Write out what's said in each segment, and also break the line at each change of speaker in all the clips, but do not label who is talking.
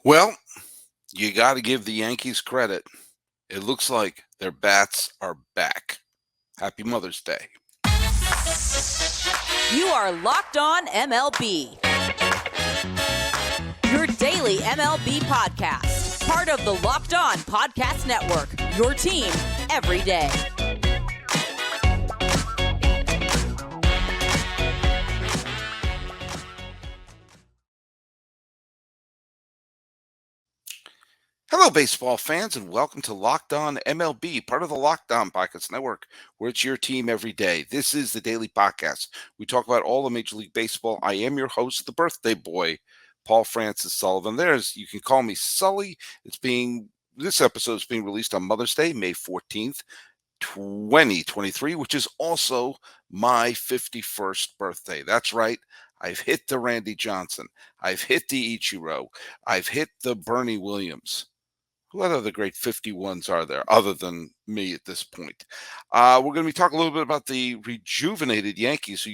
Well, you got to give the Yankees credit. It looks like their bats are back. Happy Mother's Day.
You are Locked On MLB, your daily MLB podcast. Part of the Locked On Podcast Network, your team every day.
Hello, baseball fans, and welcome to Locked On MLB, part of the Locked On Podcast Network, where it's your team every day. This is the daily podcast. We talk about all of Major League Baseball. I am your host, the birthday boy, Paul Francis Sullivan. You can call me Sully. This episode is being released on Mother's Day, May 14th, 2023, which is also my 51st birthday. That's right. I've hit the Randy Johnson. I've hit the Ichiro. I've hit the Bernie Williams. What other great 51s are there other than me at this point? We're going to be talking a little bit about the rejuvenated Yankees.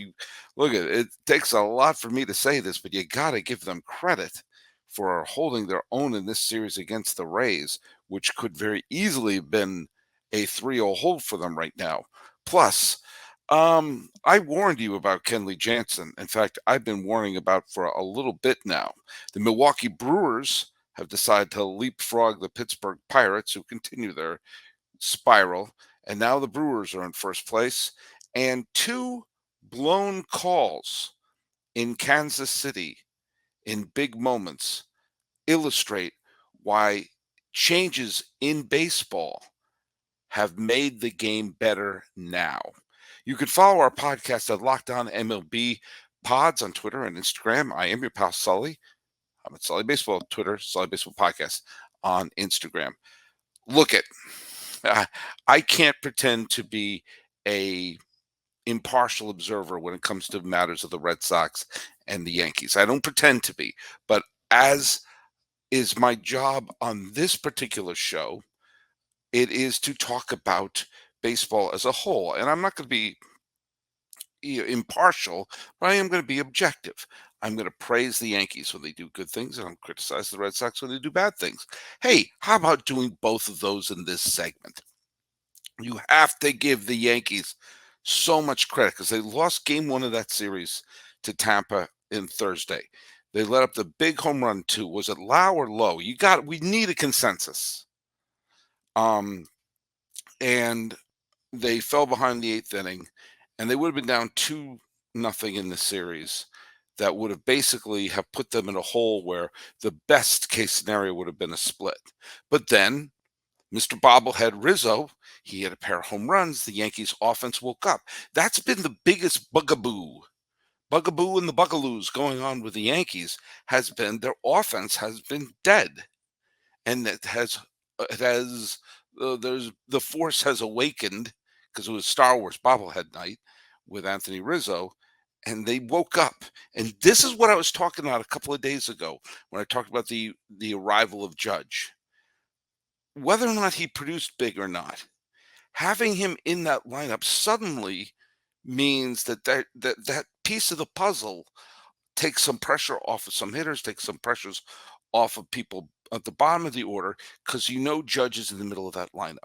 Look at it takes a lot for me to say this, but you got to give them credit for holding their own in this series against the Rays, which could very easily have been a 3-0 hold for them right now. Plus, I warned you about Kenley Jansen. In fact, I've been warning about for a little bit now. The Milwaukee Brewers have decided to leapfrog the Pittsburgh Pirates, who continue their spiral. And now the Brewers are in first place. And two blown calls in Kansas City in big moments illustrate why changes in baseball have made the game better now. You can follow our podcast at Locked On MLB Pods on Twitter and Instagram. I am your pal Sully. I'm at Sully Baseball on Twitter, Sully Baseball Podcast on Instagram. Look at, I can't pretend to be a impartial observer when it comes to matters of the Red Sox and the Yankees. I don't pretend to be, but as is my job on this particular show, it is to talk about baseball as a whole. And I'm not going to be impartial, but I am going to be objective. I'm going to praise the Yankees when they do good things, and I'm criticize the Red Sox when they do bad things. Hey, how about doing both of those in this segment? You have to give the Yankees so much credit because they lost game one of that series to Tampa in Thursday. They let up the big home run too. Was it Lau or Low? We need a consensus. And they fell behind the eighth inning, and they would have been down 2-0 in the series. That would have basically have put them in a hole where the best case scenario would have been a split. But then Mr. Bobblehead Rizzo, he had a pair of home runs. The Yankees offense woke up. That's been the biggest bugaboo and the bugaloos going on with the Yankees has been their offense has been dead. And the force has awakened because it was Star Wars bobblehead night with Anthony Rizzo, and they woke up. And this is what I was talking about a couple of days ago when I talked about the arrival of Judge. Whether or not he produced big or not, having him in that lineup suddenly means that piece of the puzzle takes some pressure off of some hitters, takes some pressures off of people at the bottom of the order because Judge is in the middle of that lineup.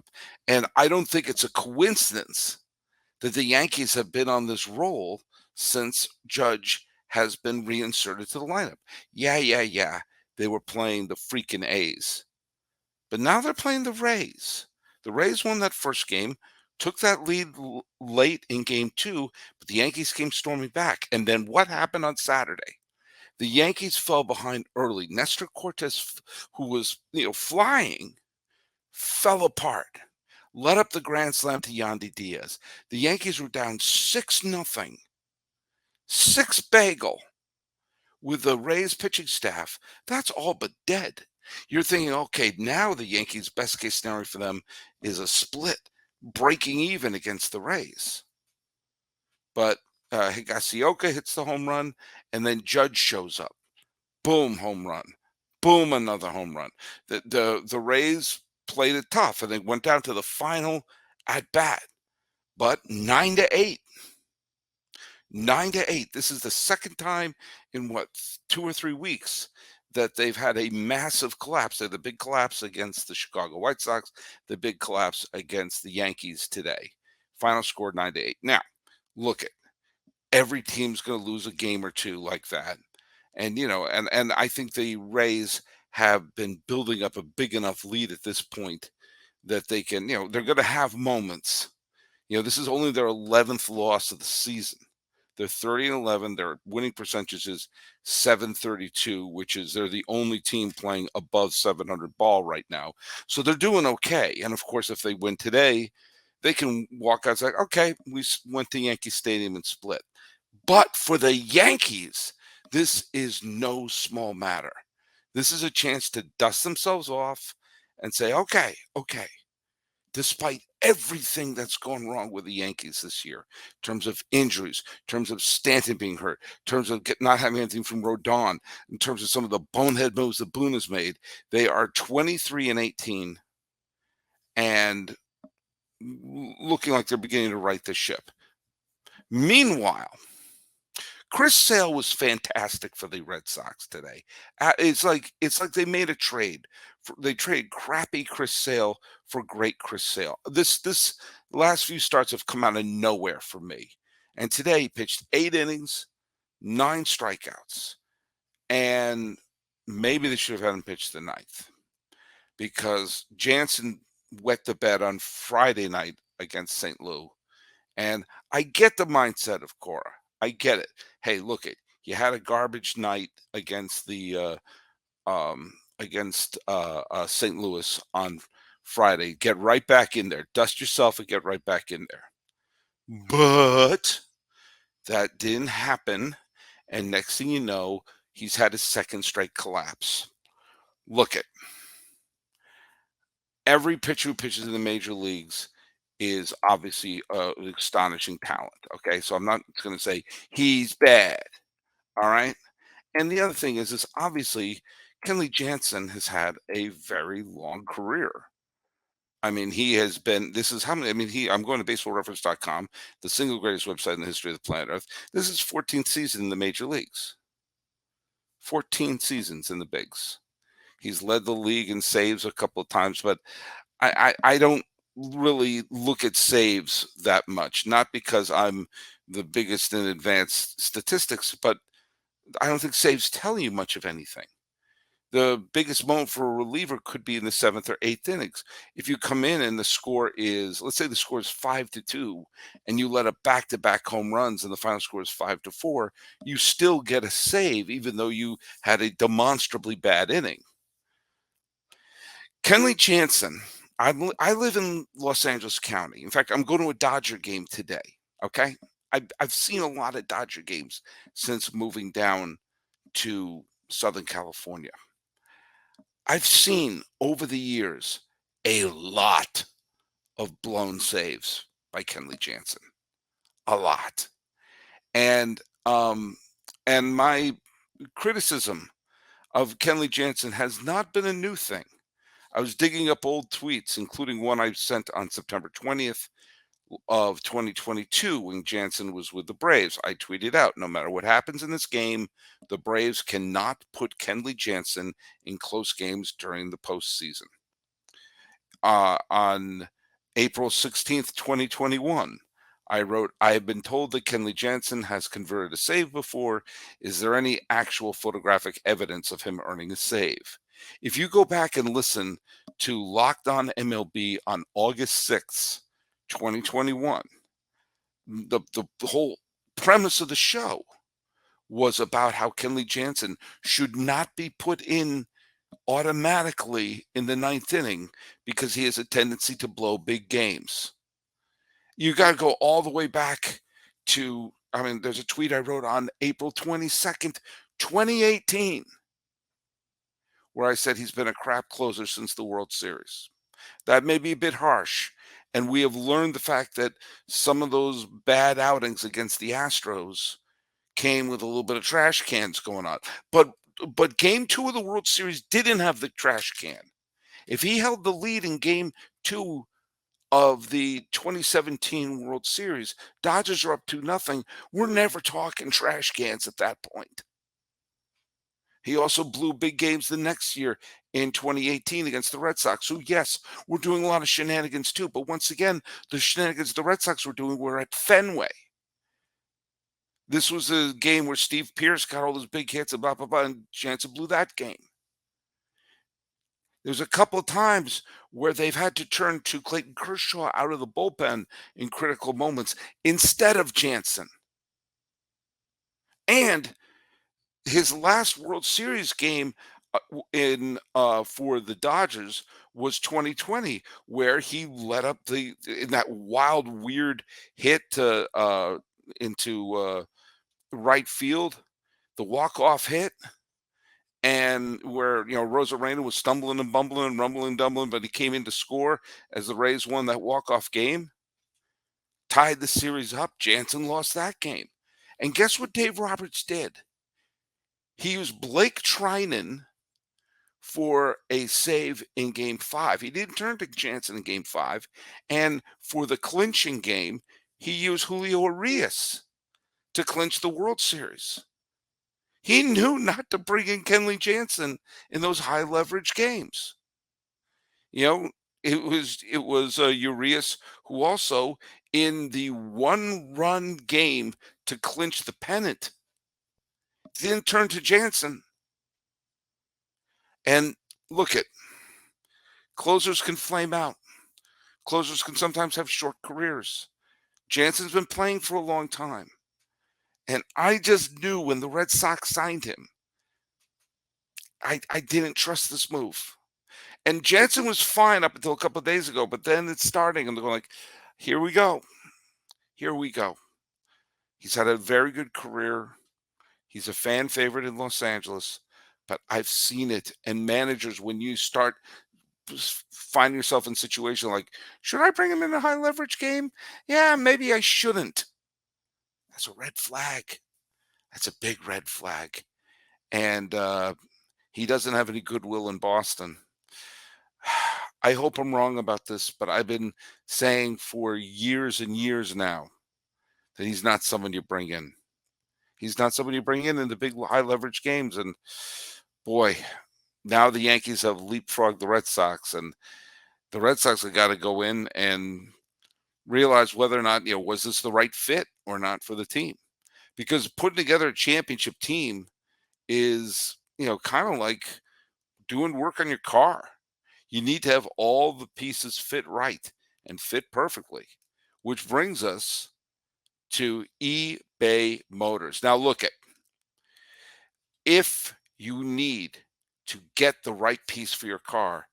And I don't think it's a coincidence that the Yankees have been on this roll since Judge has been reinserted to the lineup. Yeah. They were playing the freaking A's. But now they're playing the Rays. The Rays won that first game, took that lead late in game two, but the Yankees came storming back. And then what happened on Saturday? The Yankees fell behind early. Nestor Cortes, who was flying, fell apart. Let up the grand slam to Yandy Diaz. The Yankees were down 6-0. 6-bagel with the Rays pitching staff. That's all but dead. You're thinking, okay, now the Yankees' best case scenario for them is a split, breaking even against the Rays. But Higasioka hits the home run, and then Judge shows up. Boom, home run. Boom, another home run. The Rays played it tough, and they went down to the final at bat. But 9-8. 9-8. This is the second time in 2 or 3 weeks that they've had a massive collapse. They had the big collapse against the Chicago White Sox, the big collapse against the Yankees today. Final score 9-8. Now, look at every team's going to lose a game or two like that. And and I think the Rays have been building up a big enough lead at this point that they can, they're going to have moments. This is only their 11th loss of the season. They're 30-11. Their winning percentage is 732, which is they're the only team playing above 700 ball right now. So they're doing okay. And of course, if they win today, they can walk out and say, okay, we went to Yankee Stadium and split. But for the Yankees, this is no small matter. This is a chance to dust themselves off and say, okay, despite everything that's gone wrong with the Yankees this year, in terms of injuries, in terms of Stanton being hurt, in terms of not having anything from Rodon, in terms of some of the bonehead moves that Boone has made, they are 23-18 and looking like they're beginning to right the ship. Meanwhile, Chris Sale was fantastic for the Red Sox today. It's like they made a trade. They trade crappy Chris Sale for great Chris Sale. This last few starts have come out of nowhere for me. And today he pitched 8 innings, 9 strikeouts, and maybe they should have had him pitch the 9th because Jansen wet the bed on Friday night against St. Louis. And I get the mindset of Cora. I get it. Hey, look it. You had a garbage night against the St. Louis on Friday. Get right back in there. Dust yourself and get right back in there. But that didn't happen. And next thing you know, he's had his second straight collapse. Look it. Every pitcher who pitches in the major leagues is obviously an astonishing talent. Okay, so I'm not going to say he's bad. All right, and the other thing is obviously Kenley Jansen has had a very long career. I mean, he has been. This is how many. I mean, I'm going to BaseballReference.com, the single greatest website in the history of the planet Earth. This is 14th season in the major leagues. 14 seasons in the bigs. He's led the league in saves a couple of times, but I don't really look at saves that much, not because I'm the biggest in advanced statistics, but I don't think saves tell you much of anything. The biggest moment for a reliever could be in the 7th or 8th innings. If you come in and the score is, let's say the score is 5-2, and you let up back-to-back home runs and the final score is 5-4, you still get a save, even though you had a demonstrably bad inning. Kenley Jansen, I live in Los Angeles County. In fact, I'm going to a Dodger game today. Okay, I've seen a lot of Dodger games since moving down to Southern California. I've seen over the years a lot of blown saves by Kenley Jansen, a lot, and my criticism of Kenley Jansen has not been a new thing. I was digging up old tweets, including one I sent on September 20th of 2022 when Jansen was with the Braves. I tweeted out, no matter what happens in this game, the Braves cannot put Kenley Jansen in close games during the postseason. On April 16th, 2021, I wrote, I have been told that Kenley Jansen has converted a save before. Is there any actual photographic evidence of him earning a save? If you go back and listen to Locked On MLB on August 6th, 2021, the whole premise of the show was about how Kenley Jansen should not be put in automatically in the 9th inning because he has a tendency to blow big games. You got to go all the way back to, there's a tweet I wrote on April 22nd, 2018, where I said he's been a crap closer since the World Series. That may be a bit harsh, and we have learned the fact that some of those bad outings against the Astros came with a little bit of trash cans going on. But game 2 of the World Series didn't have the trash can. If he held the lead in game 2 of the 2017 World Series, Dodgers are up 2-0. We're never talking trash cans at that point. He also blew big games the next year in 2018 against the Red Sox, who, yes, were doing a lot of shenanigans too. But once again, the shenanigans the Red Sox were doing were at Fenway. This was a game where Steve Pearce got all those big hits and blah, blah, blah, and Jansen blew that game. There's a couple of times where they've had to turn to Clayton Kershaw out of the bullpen in critical moments instead of Jansen. And his last World Series game in for the Dodgers was 2020, where he let up in that wild, weird hit to into right field, the walk-off hit, and where Rosarena was stumbling and bumbling and rumbling, dumbling, but he came in to score as the Rays won that walk-off game, tied the series up. Jansen lost that game, and guess what Dave Roberts did? He used Blake Trinan for a save in game 5. He didn't turn to Jansen in game 5. And for the clinching game, he used Julio Urias to clinch the World Series. He knew not to bring in Kenley Jansen in those high leverage games. It was Urias who also in the 1-run game to clinch the pennant didn't turn to Jansen. And look at closers can flame out. Closers can sometimes have short careers. Jansen's been playing for a long time. And I just knew when the Red Sox signed him, I didn't trust this move. And Jansen was fine up until a couple of days ago, but then it's starting, and they're going like, here we go. Here we go. He's had a very good career. He's a fan favorite in Los Angeles, but I've seen it. And managers, when you start find yourself in a situation like, should I bring him in a high leverage game? Yeah, maybe I shouldn't. That's a red flag. That's a big red flag. And he doesn't have any goodwill in Boston. I hope I'm wrong about this, but I've been saying for years and years now that he's not someone you bring in. He's not someone you bring in the big high leverage games. And boy, now the Yankees have leapfrogged the Red Sox, and the Red Sox have got to go in and realize whether or not, was this the right fit or not for the team? Because putting together a championship team is, kind of like doing work on your car. You need to have all the pieces fit right and fit perfectly, which brings us to eBay Motors. Now, look at, if you need to get the right piece for your car,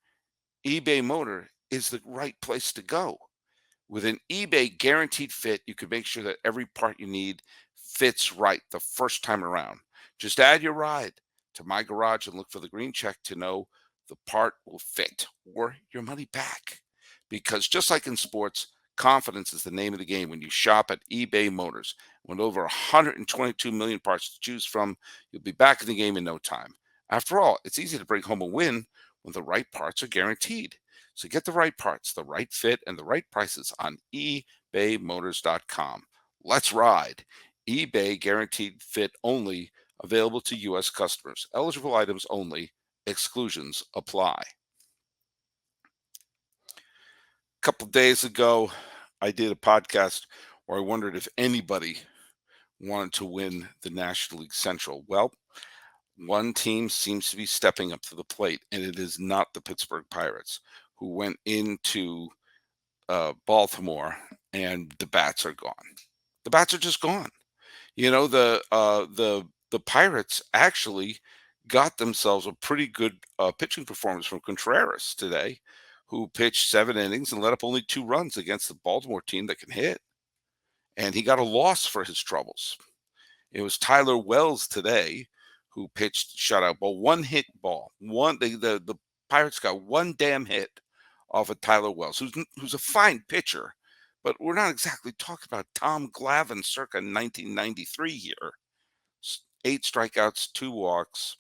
eBay Motor is the right place to go. With an eBay guaranteed fit, you can make sure that every part you need fits right the first time around. Just add your ride to My Garage and look for the green check to know the part will fit or your money back. Because just like in sports, confidence is the name of the game when you shop at eBay Motors. With over 122 million parts to choose from, you'll be back in the game in no time. After all, it's easy to bring home a win when the right parts are guaranteed. So get the right parts, the right fit, and the right prices on ebaymotors.com. Let's ride. eBay guaranteed fit only, available to U.S. customers. Eligible items only. Exclusions apply. A couple days ago, I did a podcast where I wondered if anybody wanted to win the National League Central. Well, one team seems to be stepping up to the plate, and it is not the Pittsburgh Pirates, who went into Baltimore, and the bats are gone. The bats are just gone. The Pirates actually got themselves a pretty good pitching performance from Contreras today, who pitched 7 innings and let up only 2 runs against the Baltimore team that can hit. And he got a loss for his troubles. It was Tyler Wells today who pitched shutout ball, 1 hit ball. The Pirates got 1 damn hit off of Tyler Wells, who's a fine pitcher, but we're not exactly talking about Tom Glavine circa 1993 here. 8 strikeouts, 2 walks,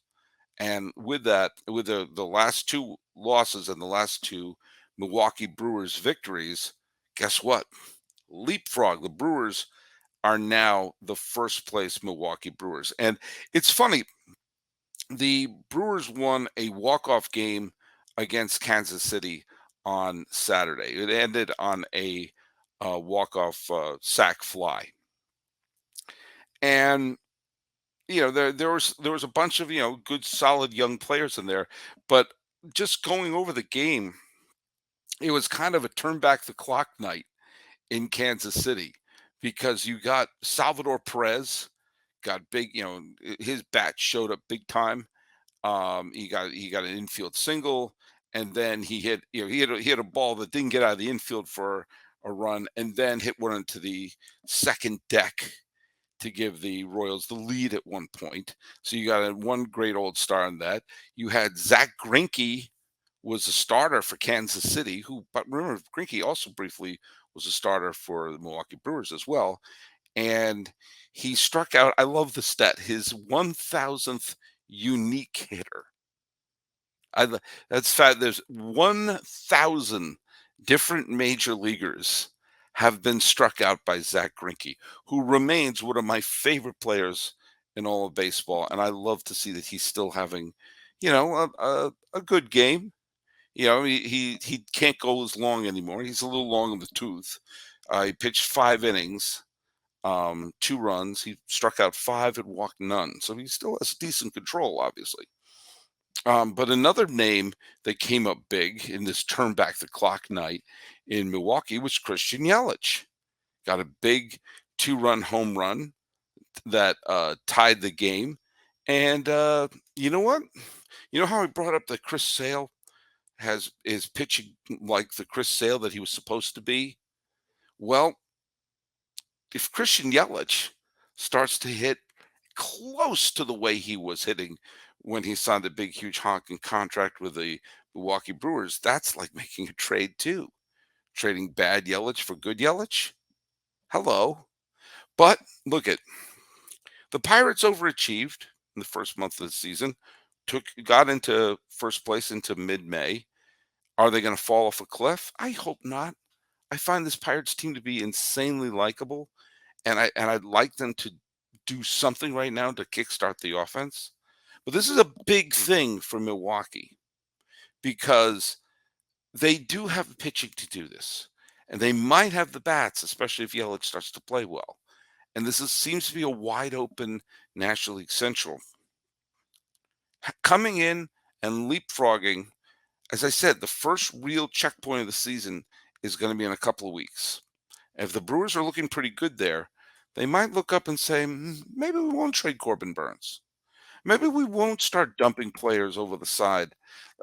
and with that, with the last 2 losses and the last 2 Milwaukee Brewers victories, guess what? Leapfrog. The Brewers are now the first place Milwaukee Brewers. And it's funny, The Brewers won a walk-off game against Kansas City on Saturday. It ended on a walk-off sac fly, and there was a bunch of good, solid young players in there, but just going over the game, it was kind of a turn back the clock night in Kansas City because you got Salvador Perez got big, his bat showed up big time. He got an infield single, and then he hit a ball that didn't get out of the infield for a run, and then hit one into the second deck to give the Royals the lead at one point. So you got one great old star in that. You had Zach Greinke was a starter for Kansas City, but remember Greinke also briefly was a starter for the Milwaukee Brewers as well, and he struck out. I love the stat. His 1,000th unique hitter. That's fact. There's 1,000 different major leaguers have been struck out by Zach Greinke, who remains one of my favorite players in all of baseball, and I love to see that he's still having, a good game. He can't go as long anymore. He's a little long in the tooth. He pitched 5 innings, 2 runs. He struck out 5 and walked none. So he still has decent control, obviously. But another name that came up big in this turn back the clock night in Milwaukee was Christian Yelich. Got a big 2-run home run that tied the game. And you know what? You know how I brought up that Chris Sale is pitching like the Chris Sale that he was supposed to be? Well, if Christian Yelich starts to hit close to the way he was hitting when he signed a big, huge honking contract with the Milwaukee Brewers, that's like making a trade too. Trading bad Yelich for good Yelich. Hello. But look at the Pirates overachieved in the first month of the season. Got into first place into mid-May. Are they going to fall off a cliff? I hope not. I find this Pirates team to be insanely likable, and I'd like them to do something right now to kickstart the offense. But this is a big thing for Milwaukee because they do have the pitching to do this, and they might have the bats, especially if Yelich starts to play well. And seems to be a wide open National League Central. Coming in and leapfrogging, as I said, the first real checkpoint of the season is going to be in a couple of weeks. If the Brewers are looking pretty good there, they might look up and say, maybe we won't trade Corbin Burns. Maybe we won't start dumping players over the side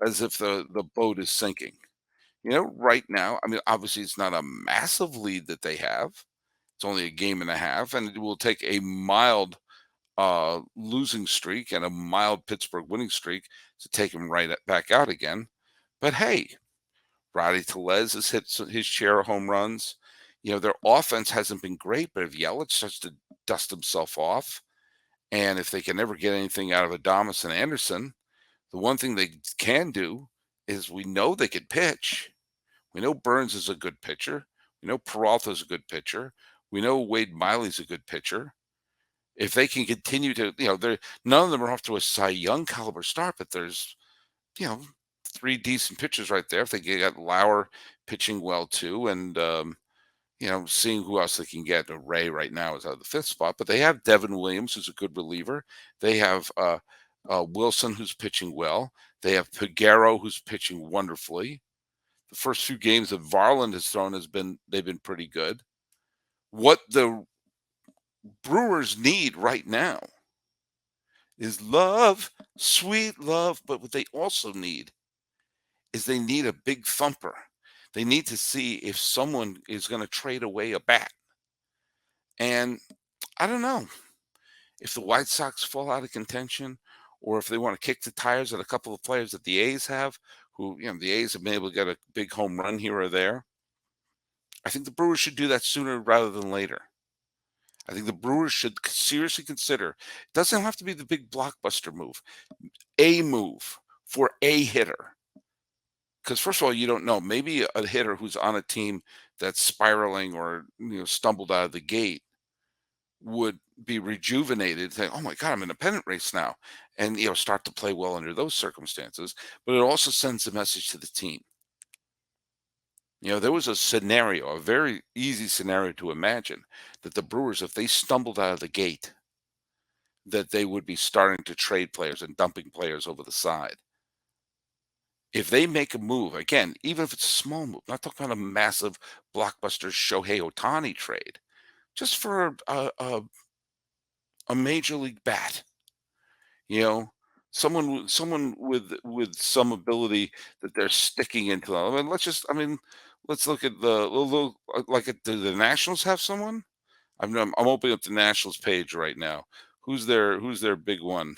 as if the boat is sinking. Right now, I mean, obviously it's not a massive lead that they have. It's only a game and a half, and it will take a mild losing streak and a mild Pittsburgh winning streak to take them back out again. But hey, Roddy Tellez has hit his share of home runs. Their offense hasn't been great, but if Yelich starts to dust himself off, and if they can never get anything out of Adames and Anderson, the one thing they can do is we know they could pitch. We know Burns is a good pitcher. We know Peralta is a good pitcher. We know Wade Miley's a good pitcher. If they can continue to, none of them are off to a Cy Young caliber start, but there's, 3 decent pitchers right there. If they get Lauer pitching well too, and seeing who else they can get. Ray right now is out of the 5th spot, but they have Devin Williams, who's a good reliever. They have Wilson, who's pitching well. They have Peguero, who's pitching wonderfully. The first few games that Varland has thrown they've been pretty good. What the Brewers need right now is love, sweet love, but what they also need is they need a big thumper. They need to see if someone is going to trade away a bat. And I don't know if the White Sox fall out of contention or if they want to kick the tires at a couple of players that the A's have, who, the A's have been able to get a big home run here or there. I think the Brewers should do that sooner rather than later. I think the Brewers should seriously consider, it doesn't have to be the big blockbuster move, a move for a hitter. Because first of all, you don't know. Maybe a hitter who's on a team that's spiraling or stumbled out of the gate would be rejuvenated, saying, "Oh my God, I'm in a pennant race now," and start to play well under those circumstances. But it also sends a message to the team. There was a scenario, a very easy scenario to imagine, that the Brewers, if they stumbled out of the gate, that they would be starting to trade players and dumping players over the side. If they make a move, again, even if it's a small move, not talking about a massive blockbuster Shohei Ohtani trade, just for a major league bat, you know, someone with some ability that they're sticking into them. Let's look at do the Nationals have someone? I'm opening up the Nationals page right now. Who's their big one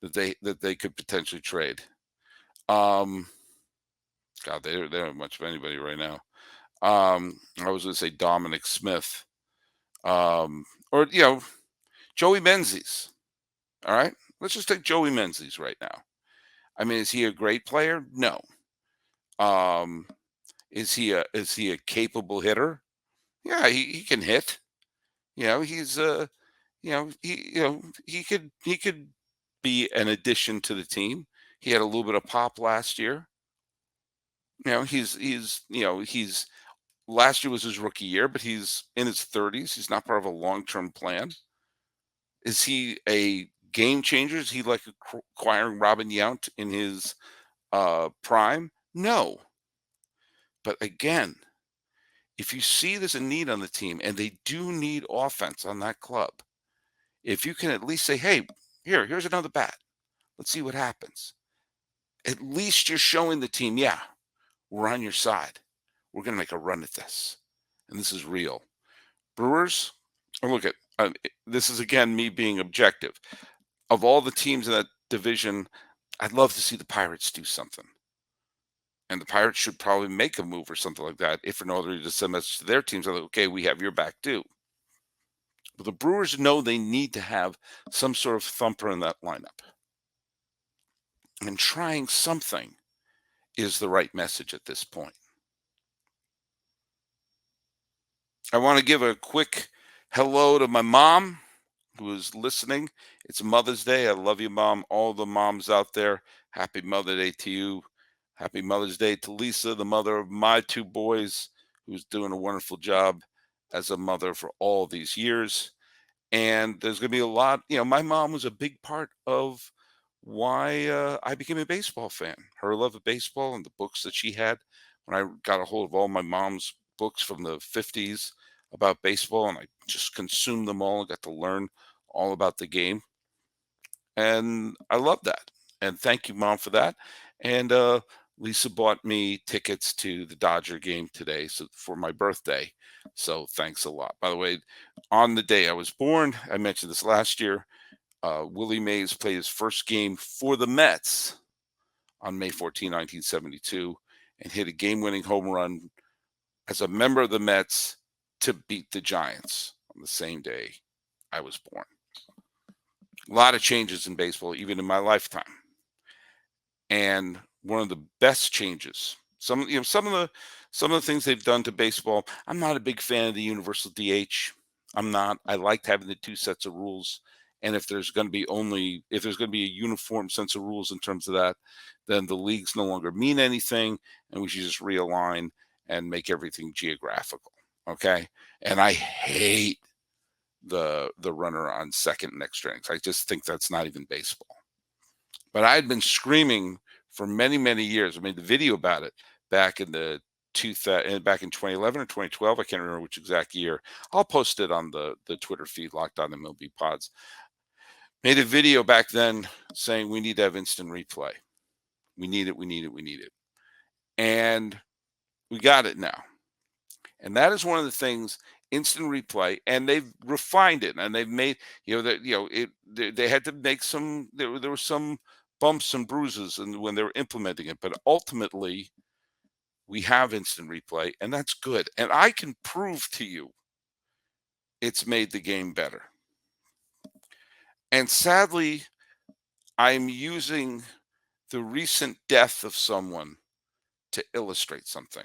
that they could potentially trade? Um, God, they don't have much of anybody right now. I was going to say Dominic Smith, or Joey Menzies. All right, let's just take Joey Menzies right now. I mean, is he a great player? No. Um, is he a capable hitter? Yeah, he can hit. He's he could be an addition to the team. He had a little bit of pop last year. He's last year was his rookie year, but he's in his 30s. He's not part of a long-term plan. Is he a game changer? Is he like acquiring Robin Yount in his prime? No. But again, if you see there's a need on the team and they do need offense on that club, if you can at least say, hey, here's another bat. Let's see what happens. At least you're showing the team, yeah, we're on your side. We're going to make a run at this. And this is real. Brewers, look at this is again me being objective. Of all the teams in that division, I'd love to see the Pirates do something. And the Pirates should probably make a move or something like that, if for no other reason, to send a message to their teams. Like, okay, we have your back too. But the Brewers know they need to have some sort of thumper in that lineup. And trying something is the right message at this point. I want to give a quick hello to my mom who is listening. It's Mother's Day. I love you, Mom. All the moms out there, happy Mother's Day to you. Happy Mother's Day to Lisa, the mother of my two boys, who's doing a wonderful job as a mother for all these years. And there's going to be a lot, my mom was a big part of why I became a baseball fan. Her love of baseball and the books that she had. When I got a hold of all my mom's books from the 50s about baseball, and I just consumed them all and got to learn all about the game. And I love that. And thank you, Mom, for that. And Lisa bought me tickets to the Dodger game today, for my birthday. So thanks a lot. By the way, on the day I was born, I mentioned this last year, Willie Mays played his first game for the Mets on May 14, 1972, and hit a game-winning home run as a member of the Mets to beat the Giants on the same day I was born. A lot of changes in baseball, even in my lifetime. And one of the best changes, some of the things they've done to baseball. I'm not a big fan of the universal DH. I'm not. I liked having the two sets of rules. And if there's going to be a uniform sense of rules in terms of that, then the leagues no longer mean anything, and we should just realign and make everything geographical. Okay. And I hate the runner on second and extra innings. I just think that's not even baseball. But I had been screaming for many, many years. I made the video about it back in back in 2011 or 2012. I can't remember which exact year. I'll post it on the Twitter feed, Locked On MLB Pods. Made a video back then saying we need to have instant replay. We need it. We need it. We need it. And we got it now. And that is one of the things, instant replay, and they've refined it, and they've made, they had to make there were some bumps and bruises when they were implementing it, but ultimately we have instant replay, and that's good. And I can prove to you it's made the game better. And sadly, I'm using the recent death of someone to illustrate something.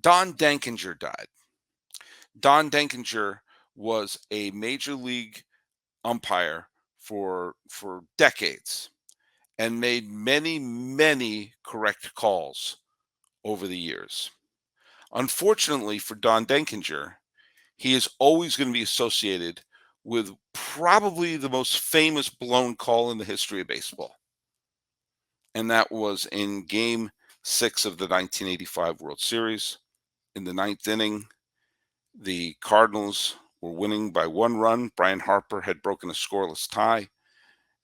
Don Denkinger died. Don Denkinger was a major league umpire for decades and made many, many correct calls over the years. Unfortunately for Don Denkinger, he is always going to be associated with probably the most famous blown call in the history of baseball. And that was in game 6 of the 1985 World Series. In the ninth inning, the Cardinals were winning by 1 run. Brian Harper had broken a scoreless tie.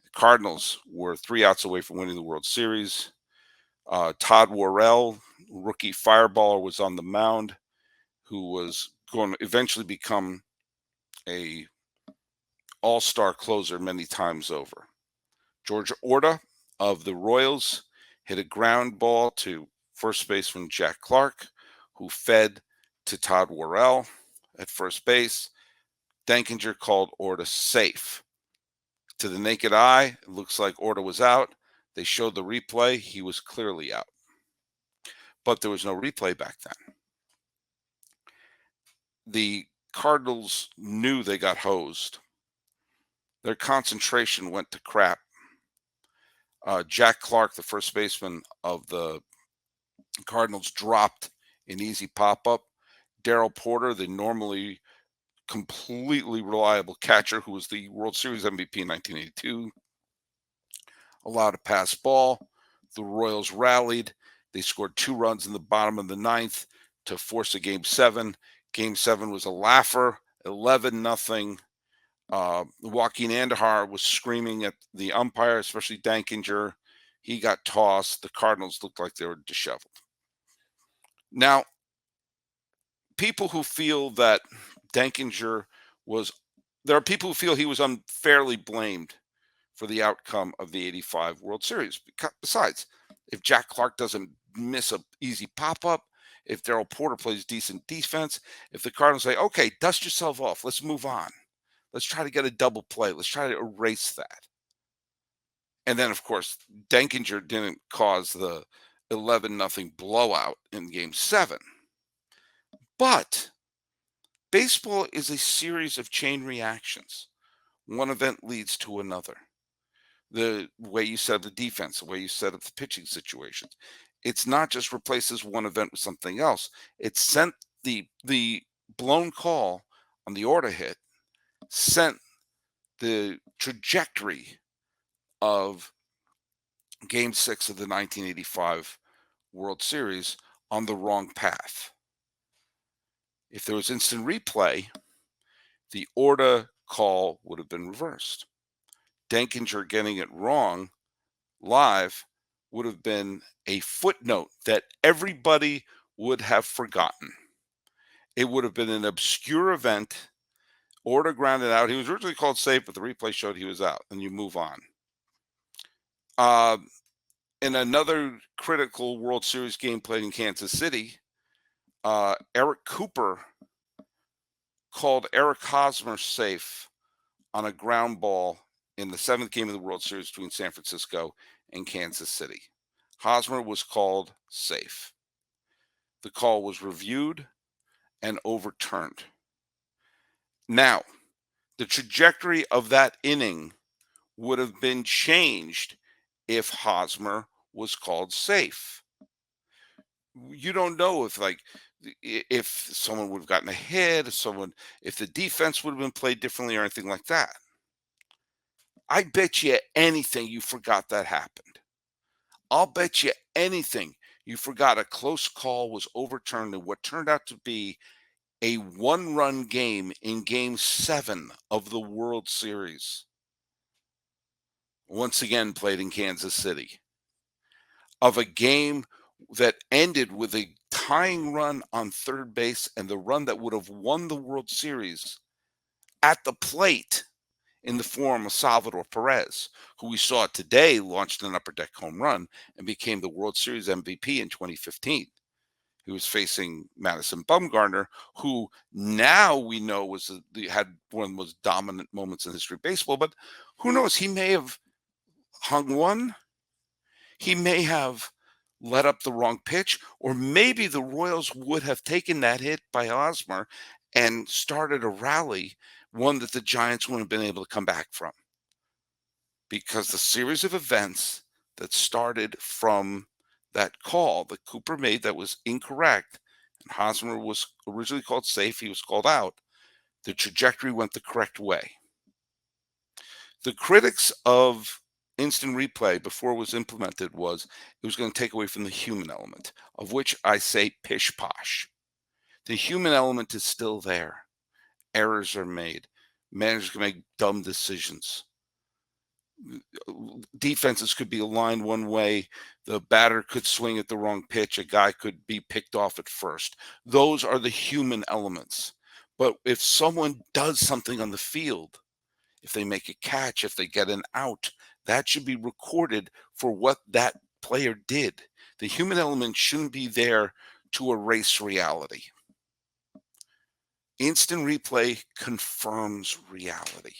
The Cardinals were 3 outs away from winning the World Series. Todd Worrell, rookie fireballer, was on the mound, who was going to eventually become a all-star closer many times over. George Orta of the Royals hit a ground ball to first baseman Jack Clark, who fed to Todd Worrell at first base. Denkinger called Orta safe. To the naked eye, it looks like Orta was out. They showed the replay. He was clearly out. But there was no replay back then. The Cardinals knew they got hosed. Their concentration went to crap. Jack Clark, the first baseman of the Cardinals, dropped an easy pop-up. Darrell Porter, the normally completely reliable catcher who was the World Series MVP in 1982, allowed a pass ball. The Royals rallied. They scored 2 runs in the bottom of the ninth to force a Game 7. Game 7 was a laugher, 11-0. Joaquin Andahar was screaming at the umpire, especially Denkinger. He got tossed. The Cardinals looked like they were disheveled. Now, people who feel that Denkinger was, there are people who feel he was unfairly blamed for the outcome of the 85 World Series. Besides, if Jack Clark doesn't miss an easy pop-up, if Darrell Porter plays decent defense, if the Cardinals say, okay, dust yourself off, let's move on. Let's try to get a double play. Let's try to erase that. And then, of course, Denkinger didn't cause the 11-0 blowout in Game 7. But baseball is a series of chain reactions. One event leads to another. The way you set up the defense, the way you set up the pitching situations. It's not just replaces one event with something else. It sent the blown call on the Orta hit, sent the trajectory of Game 6 of the 1985 World Series on the wrong path. If there was instant replay, the Orta call would have been reversed. Denkinger getting it wrong live would have been a footnote that everybody would have forgotten. It would have been an obscure event. Orta grounded out. He was originally called safe, but the replay showed he was out, and you move on. In another critical World Series game played in Kansas City, Eric Cooper called Eric Hosmer safe on a ground ball in the 7th game of the World Series between San Francisco and Kansas City. Hosmer was called safe. The call was reviewed and overturned. Now, the trajectory of that inning would have been changed if Hosmer was called safe. You don't know if someone would have gotten a hit, if the defense would have been played differently or anything like that. I bet you anything you forgot that happened. I'll bet you anything you forgot a close call was overturned in what turned out to be a 1-run game in Game 7 of the World Series. Once again played in Kansas City. Of a game that ended with a tying run on third base and the run that would have won the World Series at the plate in the form of Salvador Perez, who we saw today launched an upper deck home run and became the World Series MVP in 2015. He was facing Madison Bumgarner, who now we know had one of the most dominant moments in history of baseball. But who knows? He may have hung one. He may have let up the wrong pitch, or maybe the Royals would have taken that hit by Hosmer and started a rally, one that the Giants wouldn't have been able to come back from. because the series of events that started from that call that Cooper made that was incorrect, and Hosmer was originally called safe, he was called out, the trajectory went the correct way. The critics of instant replay before it was implemented was it was going to take away from the human element, of which I say pish posh. The human element is still there. Errors are made. Managers can make dumb decisions. Defenses could be aligned one way. The batter could swing at the wrong pitch. A guy could be picked off at first. Those are the human elements. But if someone does something on the field, if they make a catch, if they get an out, that should be recorded for what that player did. The human element shouldn't be there to erase reality. Instant replay confirms reality.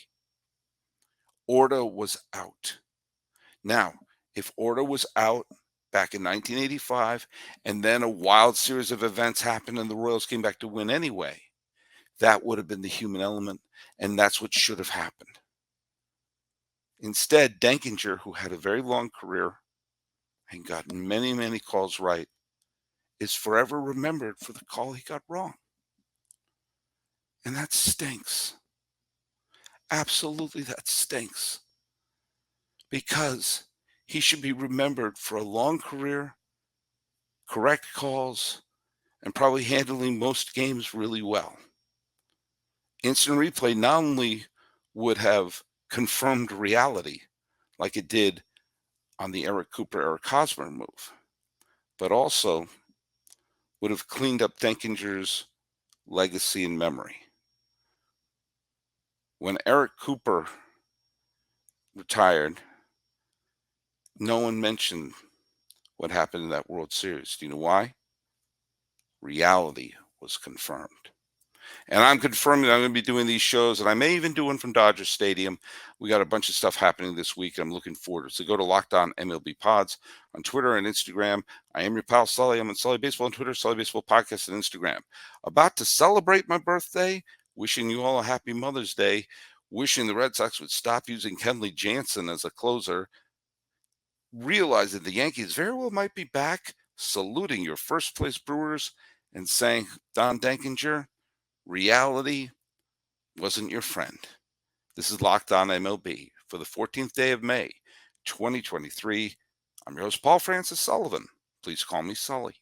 Orta was out. Now, if Orta was out back in 1985 and then a wild series of events happened and the Royals came back to win anyway, that would have been the human element, and that's what should have happened. Instead, Denkinger, who had a very long career and got many, many calls right, is forever remembered for the call he got wrong. And that stinks. Absolutely, that stinks. Because he should be remembered for a long career, correct calls, and probably handling most games really well. Instant replay not only would have confirmed reality like it did on the Eric Cooper, Eric Hosmer move, but also would have cleaned up Denkinger's legacy and memory. When Eric Cooper retired, no one mentioned what happened in that World Series. Do you know why? Reality was confirmed. And I'm confirming that I'm going to be doing these shows, and I may even do one from Dodger Stadium. We got a bunch of stuff happening this week, and I'm looking forward to it. So go to Locked On MLB Pods on Twitter and Instagram. I am your pal Sully. I'm on Sully Baseball on Twitter, Sully Baseball Podcast on Instagram. About to celebrate my birthday, wishing you all a happy Mother's Day, wishing the Red Sox would stop using Kenley Jansen as a closer, realizing the Yankees very well might be back, saluting your first-place Brewers, and saying, Don Denkinger, reality wasn't your friend. This is Locked On MLB for the 14th day of May, 2023. I'm your host, Paul Francis Sullivan. Please call me Sully.